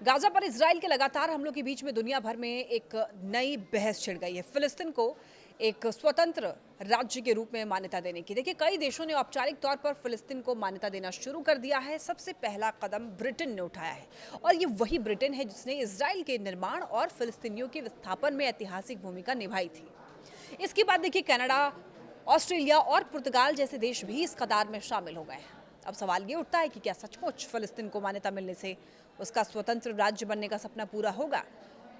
Gaza पर Israel के लगातार हमलों के बीच में दुनिया भर में एक नई बहस छिड़ गई है। फिलिस्तीन को एक स्वतंत्र राज्य के रूप में मान्यता देने की। देखिए, कई देशों ने औपचारिक तौर पर फिलिस्तीन को मान्यता देना शुरू कर दिया है। सबसे पहला कदम ब्रिटेन ने उठाया है और ये वही ब्रिटेन है जिसने इजराइल के निर्माण और फिलिस्तीनियों के विस्थापन में ऐतिहासिक भूमिका निभाई थी। इसके बाद देखिए, कनाडा, ऑस्ट्रेलिया और पुर्तगाल जैसे देश भी इस कतार में शामिल हो गए हैं। अब सवाल ये उठता है कि क्या सचमुच फिलिस्तीन को मान्यता मिलने से उसका स्वतंत्र राज्य बनने का सपना पूरा होगा,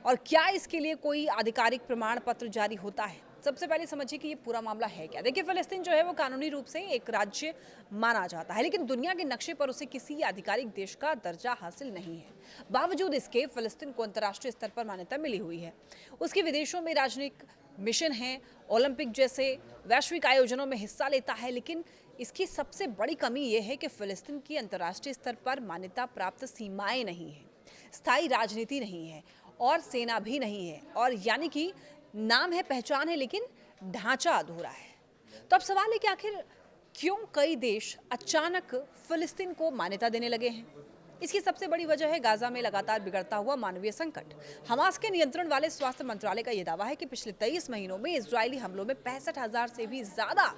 और क्या इसके लिए कोई आधिकारिक प्रमाण पत्र जारी होता है? सबसे पहले समझिए कि ये पूरा मामला है क्या। देखिए, फिलिस्तीन जो है वो कानूनी रूप से एक राज्य माना जाता है, लेकिन दुनिया के नक्शे पर उसे किसी आधिकारिक देश का दर्जा हासिल नहीं है। बावजूद इसके फिलिस्तीन को अंतर्राष्ट्रीय स्तर पर मान्यता मिली हुई है। उसके विदेशों में राजनयिक मिशन है, ओलंपिक जैसे वैश्विक आयोजनों में हिस्सा लेता है, लेकिन इसकी सबसे बड़ी कमी यह है कि फिलिस्तीन की अंतर्राष्ट्रीय स्तर पर मान्यता प्राप्त सीमाएं नहीं है, स्थायी राजनीति नहीं है और सेना भी नहीं है, और यानी कि नाम है, पहचान है, लेकिन ढांचा अधूरा है। तो अब सवाल है कि आखिर क्यों कई देश अचानक फिलिस्तीन को मान्यता देने लगे हैं? इसकी सबसे बड़ी वजह है गाजा में लगातार बिगड़ता हुआ मानवीय संकट। हमास के नियंत्रण वाले स्वास्थ्य मंत्रालय का यह दावा है कि पिछले 23 महीनों में इजरायली हमलों में 65,000 से भी ज्यादा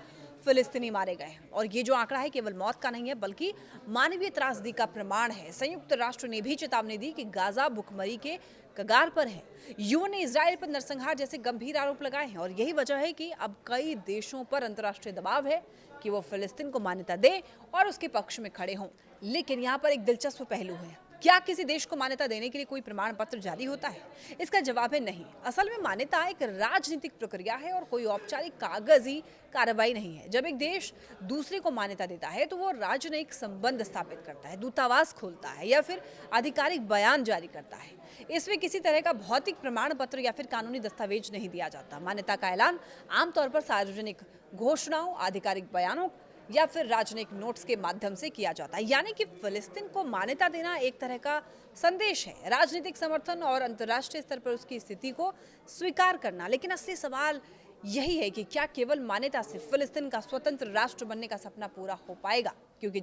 फिलिस्तीनी मारे गए हैं, और ये जो आंकड़ा है केवल मौत का नहीं है बल्कि मानवीय त्रासदी का प्रमाण है। संयुक्त राष्ट्र ने भी चेतावनी दी कि गाजा भुखमरी के कगार पर है। यूएन ने इजरायल पर नरसंहार जैसे गंभीर आरोप लगाए हैं, और यही वजह है कि अब कई देशों पर अंतर्राष्ट्रीय दबाव है कि वो फिलिस्तीन को मान्यता दे और उसके पक्ष में खड़े हों। लेकिन यहाँ पर एक दिलचस्प पहलू है, क्या किसी देश को मान्यता देने के लिए कोई प्रमाण पत्र जारी होता है? इसका जवाब है नहीं। असल में मान्यता एक राजनीतिक प्रक्रिया है और कोई औपचारिक कागजी कार्रवाई नहीं है। जब एक देश दूसरे को मान्यता देता है तो वो राजनयिक संबंध स्थापित करता है, दूतावास खोलता है या फिर आधिकारिक बयान जारी करता है। इसमें किसी तरह का भौतिक प्रमाण पत्र या फिर कानूनी दस्तावेज नहीं दिया जाता। मान्यता का ऐलान आमतौर पर सार्वजनिक घोषणाओं, आधिकारिक बयानों या फिर राजनयिक नोट्स के माध्यम से किया जाता है। यानी कि फिलिस्तीन को मान्यता देना एक तरह का संदेश है, राजनीतिक समर्थन और अंतर्राष्ट्रीय स्तर पर उसकी स्थिति को स्वीकार करना। लेकिन असली सवाल यही है कि क्या केवल मान्यता से फिलिस्तीन का स्वतंत्र राष्ट्र बनने का सपना पूरा हो पाएगा? क्योंकि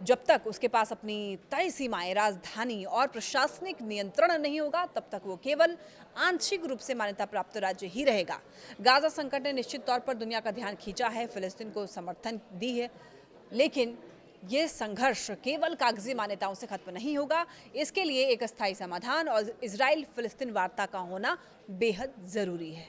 जब तक उसके पास अपनी तय सीमाएं, राजधानी और प्रशासनिक नियंत्रण नहीं होगा, तब तक वो केवल आंशिक रूप से मान्यता प्राप्त राज्य ही रहेगा। गाजा संकट ने निश्चित तौर पर दुनिया का ध्यान खींचा है, फिलिस्तीन को समर्थन दी है, लेकिन ये संघर्ष केवल कागजी मान्यताओं से खत्म नहीं होगा। इसके लिए एक अस्थायी समाधान और इजराइल फिलिस्तीन वार्ता का होना बेहद जरूरी है।